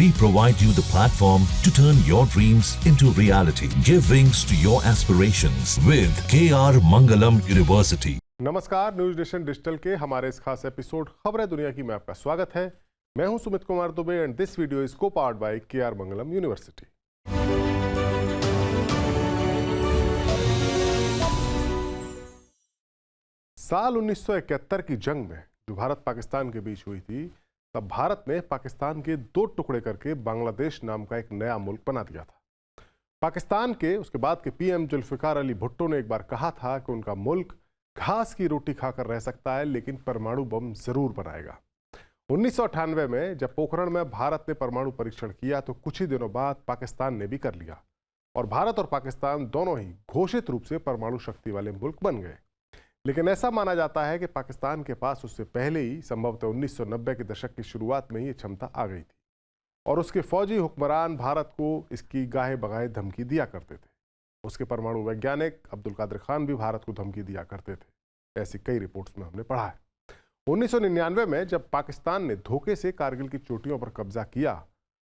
We provide you the platform to turn your dreams into reality. Give wings to your aspirations with KR Mangalam University. नमस्कार, news nation digital के हमारे इस खास episode खबरें दुनिया की में आपका स्वागत है। मैं हूं Sumit Kumar Dubey and this video is co-powered by KR Mangalam university. साल 1971 की जंग में जो भारत पाकिस्तान के बीच हुई थी, तब भारत ने पाकिस्तान के दो टुकड़े करके बांग्लादेश नाम का एक नया मुल्क बना दिया था। पाकिस्तान के उसके बाद के पीएम जुल्फिकार अली भुट्टो ने एक बार कहा था कि उनका मुल्क घास की रोटी खाकर रह सकता है लेकिन परमाणु बम जरूर बनाएगा। 1998 में जब पोखरण में भारत ने परमाणु परीक्षण किया तो कुछ ही दिनों बाद पाकिस्तान ने भी कर लिया और भारत और पाकिस्तान दोनों ही घोषित रूप से परमाणु शक्ति वाले मुल्क बन गए। लेकिन ऐसा माना जाता है कि पाकिस्तान के पास उससे पहले ही संभवतः 1990 के दशक की शुरुआत में ही ये क्षमता आ गई थी और उसके फौजी हुक्मरान भारत को इसकी गाहे बगाहे धमकी दिया करते थे। उसके परमाणु वैज्ञानिक अब्दुल कादिर खान भी भारत को धमकी दिया करते थे। ऐसी कई रिपोर्ट्स में हमने पढ़ा है। 1999 में जब पाकिस्तान ने धोखे से कारगिल की चोटियों पर कब्जा किया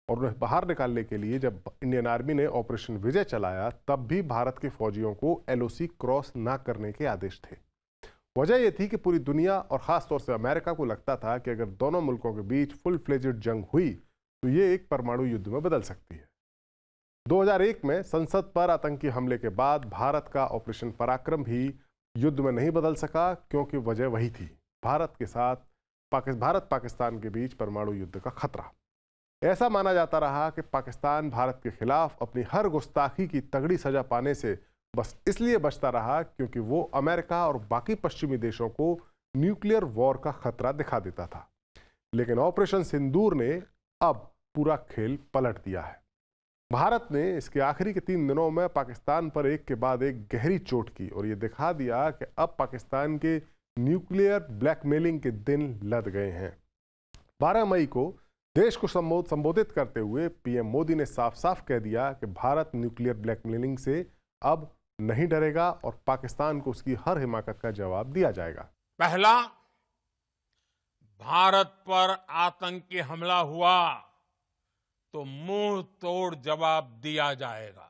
और उन्हें बाहर निकालने के लिए जब इंडियन आर्मी ने ऑपरेशन विजय चलाया, तब भी भारत के फौजियों को LOC क्रॉस ना करने के आदेश थे। वजह यह थी कि पूरी दुनिया और ख़ासतौर से अमेरिका को लगता था कि अगर दोनों मुल्कों के बीच फुल फ्लेजेड जंग हुई तो ये एक परमाणु युद्ध में बदल सकती है। 2001 में संसद पर आतंकी हमले के बाद भारत का ऑपरेशन पराक्रम भी युद्ध में नहीं बदल सका, क्योंकि वजह वही थी, भारत के साथ भारत पाकिस्तान के बीच परमाणु युद्ध का खतरा। ऐसा माना जाता रहा कि पाकिस्तान भारत के खिलाफ अपनी हर गुस्ताखी की तगड़ी सजा पाने से बस इसलिए बचता रहा क्योंकि वो अमेरिका और बाकी पश्चिमी देशों को न्यूक्लियर वॉर का खतरा दिखा देता था। लेकिन ऑपरेशन सिंदूर ने अब पूरा खेल पलट दिया है। भारत ने इसके आखिरी के 3 दिनों में पाकिस्तान पर एक के बाद एक गहरी चोट की और ये दिखा दिया कि अब पाकिस्तान के न्यूक्लियर ब्लैकमेलिंग के दिन लद गए हैं। 12 मई को देश को संबोधित करते हुए पीएम मोदी ने साफ साफ कह दिया कि भारत न्यूक्लियर ब्लैकमेलिंग से अब नहीं डरेगा और पाकिस्तान को उसकी हर हिमाकत का जवाब दिया जाएगा। पहला, भारत पर आतंकी हमला हुआ तो मुंह तोड़ जवाब दिया जाएगा।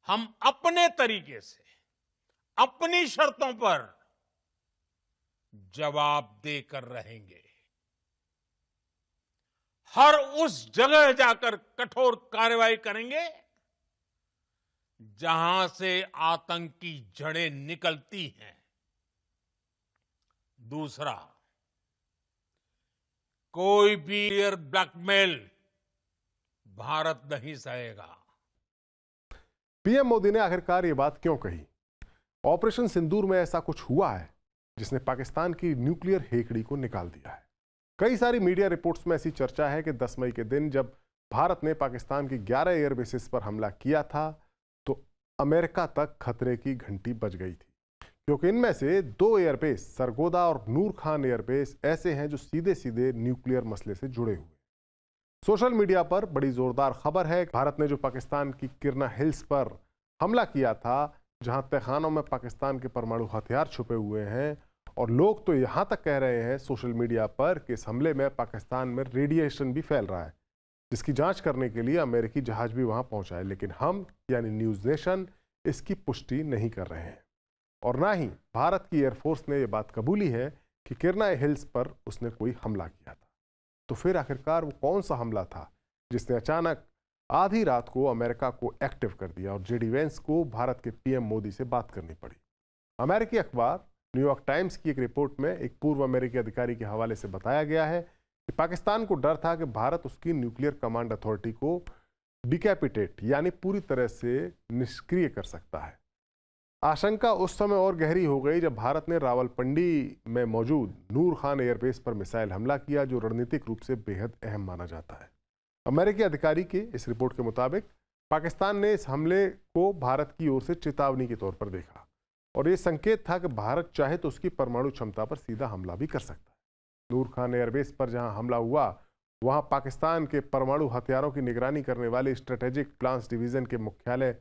हम अपने तरीके से अपनी शर्तों पर जवाब देकर रहेंगे। हर उस जगह जाकर कठोर कार्रवाई करेंगे जहां से आतंकी जड़ें निकलती हैं। दूसरा, कोई भी ब्लैकमेल भारत नहीं सहेगा। पीएम मोदी ने आखिरकार ये बात क्यों कही? ऑपरेशन सिंदूर में ऐसा कुछ हुआ है जिसने पाकिस्तान की न्यूक्लियर हेकड़ी को निकाल दिया है। कई सारी मीडिया रिपोर्ट्स में ऐसी चर्चा है कि 10 मई के दिन जब भारत ने पाकिस्तान की 11 एयरबेसेस पर हमला किया था तो अमेरिका तक खतरे की घंटी बज गई थी, क्योंकि इनमें से 2 एयरबेस सरगोदा और नूर खान एयरबेस ऐसे हैं जो सीधे सीधे न्यूक्लियर मसले से जुड़े हुए। सोशल मीडिया पर बड़ी जोरदार खबर है, भारत ने जो पाकिस्तान की किरना हिल्स पर हमला किया था, जहां तहखानों में पाकिस्तान के परमाणु हथियार छुपे हुए हैं, और लोग तो यहां तक कह रहे हैं सोशल मीडिया पर कि इस हमले में पाकिस्तान में रेडिएशन भी फैल रहा है, जिसकी जांच करने के लिए अमेरिकी जहाज भी वहां पहुंचा है। लेकिन हम यानी न्यूज नेशन इसकी पुष्टि नहीं कर रहे हैं और ना ही भारत की एयरफोर्स ने यह बात कबूली है कि किरना हिल्स पर उसने कोई हमला किया था। तो फिर आखिरकार वो कौन सा हमला था जिसने अचानक आधी रात को अमेरिका को एक्टिव कर दिया और JD वेंस को भारत के पीएम मोदी से बात करनी पड़ी? अमेरिकी अखबार न्यूयॉर्क टाइम्स की एक रिपोर्ट में एक पूर्व अमेरिकी अधिकारी के हवाले से बताया गया है कि पाकिस्तान को डर था कि भारत उसकी न्यूक्लियर कमांड अथॉरिटी को डिकैपिटेट यानी पूरी तरह से निष्क्रिय कर सकता है। आशंका उस समय और गहरी हो गई जब भारत ने रावलपिंडी में मौजूद नूर खान एयरबेस पर मिसाइल हमला किया, जो रणनीतिक रूप से बेहद अहम माना जाता है। अमेरिकी अधिकारी के इस रिपोर्ट के मुताबिक पाकिस्तान ने इस हमले को भारत की ओर से चेतावनी के तौर पर देखा और ये संकेत था कि भारत चाहे तो उसकी परमाणु क्षमता पर सीधा हमला भी कर सकता है। नूर खान एयरबेस पर जहां हमला हुआ वहां पाकिस्तान के परमाणु हथियारों की निगरानी करने वाले स्ट्रेटेजिक प्लान्स डिवीजन के मुख्यालय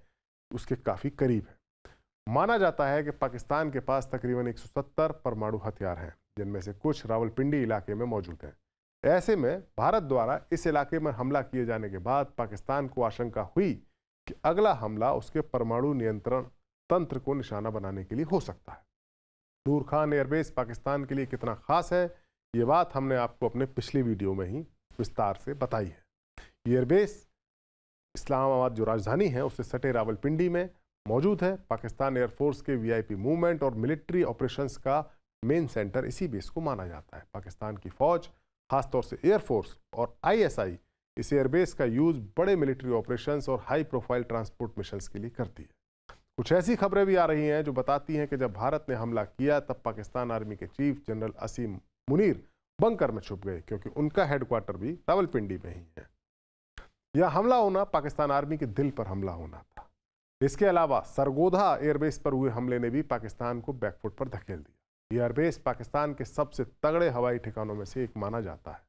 उसके काफ़ी करीब है। माना जाता है कि पाकिस्तान के पास तकरीबन 170 परमाणु हथियार हैं, जिनमें से कुछ रावलपिंडी इलाके में मौजूद हैं। ऐसे में भारत द्वारा इस इलाके में हमला किए जाने के बाद पाकिस्तान को आशंका हुई कि अगला हमला उसके परमाणु नियंत्रण तंत्र को निशाना बनाने के लिए हो सकता है। नूर खान एयरबेस पाकिस्तान के लिए कितना खास है, ये बात हमने आपको अपने पिछली वीडियो में ही विस्तार से बताई है। एयरबेस इस्लामाबाद जो राजधानी है उससे सटे रावलपिंडी में मौजूद है। पाकिस्तान एयरफोर्स के वीआईपी मूवमेंट और मिलिट्री ऑपरेशंस का मेन सेंटर इसी बेस को माना जाता है। पाकिस्तान की फौज, खासतौर से एयरफोर्स और आईएसआई इस एयरबेस का यूज बड़े मिलिट्री ऑपरेशंस और हाई प्रोफाइल ट्रांसपोर्ट मिशंस के लिए करती है। कुछ ऐसी खबरें भी आ रही हैं जो बताती हैं कि जब भारत ने हमला किया तब पाकिस्तान आर्मी के चीफ जनरल असीम मुनीर बंकर में छुप गए, क्योंकि उनका हेडक्वार्टर भी रावलपिंडी में ही है। यह हमला होना पाकिस्तान आर्मी के दिल पर हमला होना था। इसके अलावा सरगोधा एयरबेस पर हुए हमले ने भी पाकिस्तान को बैकफुट पर धकेल दिया। एयरबेस पाकिस्तान के सबसे तगड़े हवाई ठिकानों में से एक माना जाता है।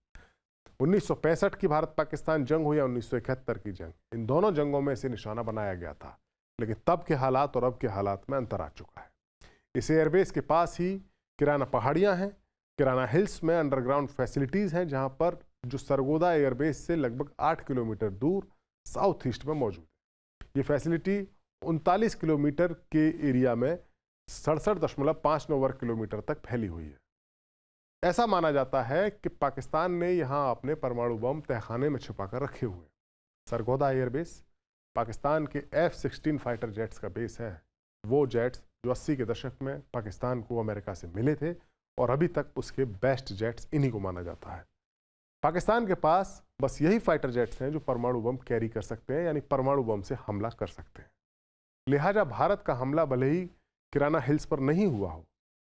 1965 की भारत पाकिस्तान जंग हो या 1971 की जंग, इन दोनों जंगों में इसे निशाना बनाया गया था, लेकिन तब के हालात और अब के हालात में अंतर आ चुका है। इस एयरबेस के पास ही किराना पहाड़ियां हैं। किराना हिल्स में अंडरग्राउंड फैसिलिटीज़ हैं, जहां पर जो सरगोदा एयरबेस से लगभग 8 किलोमीटर दूर साउथ ईस्ट में मौजूद है। ये फैसिलिटी 39 किलोमीटर के एरिया में 67.59 वर्ग किलोमीटर तक फैली हुई है। ऐसा माना जाता है कि पाकिस्तान ने यहाँ अपने परमाणु बम तहखाने में छुपाकर रखे हुए हैं। सरगोदा एयरबेस पाकिस्तान के F-16 फाइटर जेट्स का बेस है। वो जेट्स जो 80 के दशक में पाकिस्तान को अमेरिका से मिले थे और अभी तक उसके बेस्ट जेट्स इन्हीं को माना जाता है। पाकिस्तान के पास बस यही फाइटर जेट्स हैं जो परमाणु बम कैरी कर सकते हैं, यानी परमाणु बम से हमला कर सकते हैं। लिहाजा भारत का हमला भले ही किराना हिल्स पर नहीं हुआ हो,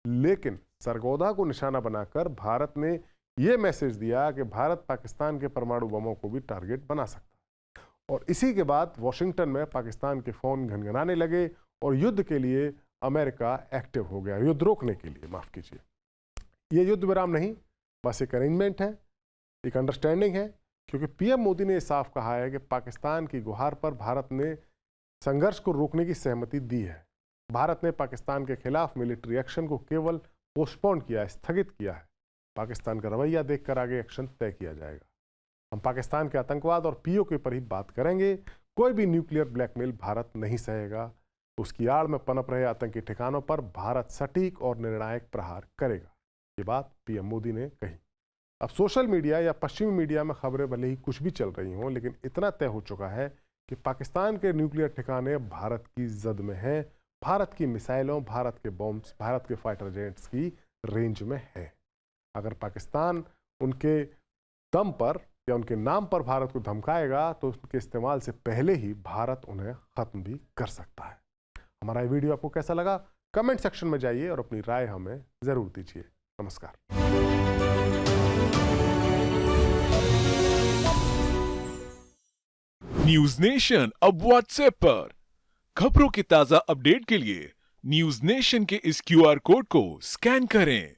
लेकिन सरगोदा को निशाना बनाकर भारत ने यह मैसेज दिया कि भारत पाकिस्तान के परमाणु बमों को भी टारगेट बना सकता है। और इसी के बाद वॉशिंगटन में पाकिस्तान के फ़ोन घनघनाने लगे और युद्ध के लिए अमेरिका एक्टिव हो गया, युद्ध रोकने के लिए, माफ़ कीजिए। ये युद्ध विराम नहीं, बस एक अरेंजमेंट है, एक अंडरस्टैंडिंग है, क्योंकि पीएम मोदी ने साफ कहा है कि पाकिस्तान की गुहार पर भारत ने संघर्ष को रोकने की सहमति दी है। भारत ने पाकिस्तान के खिलाफ मिलिट्री एक्शन को केवल पोस्टपोन किया है, स्थगित किया है। पाकिस्तान का रवैया देखकर आगे एक्शन तय किया जाएगा। हम पाकिस्तान के आतंकवाद और पीओके पर ही बात करेंगे। कोई भी न्यूक्लियर ब्लैकमेल भारत नहीं सहेगा। उसकी आड़ में पनप रहे आतंकी ठिकानों पर भारत सटीक और निर्णायक प्रहार करेगा। ये बात पीएम मोदी ने कही। अब सोशल मीडिया या पश्चिमी मीडिया में खबरें भले ही कुछ भी चल रही हों, लेकिन इतना तय हो चुका है कि पाकिस्तान के न्यूक्लियर ठिकाने भारत की जद में हैं। भारत की मिसाइलों, भारत के बॉम्ब्स, भारत के फाइटर जेट्स की रेंज में है। अगर पाकिस्तान उनके दम पर या उनके नाम पर भारत को धमकाएगा तो उनके इस्तेमाल से पहले ही भारत उन्हें ख़त्म भी कर सकता है। हमारा ये वीडियो आपको कैसा लगा, कमेंट सेक्शन में जाइए और अपनी राय हमें ज़रूर दीजिए। नमस्कार। न्यूज नेशन अब व्हाट्सएप पर खबरों की ताजा अपडेट के लिए न्यूज नेशन के इस क्यूआर कोड को स्कैन करें।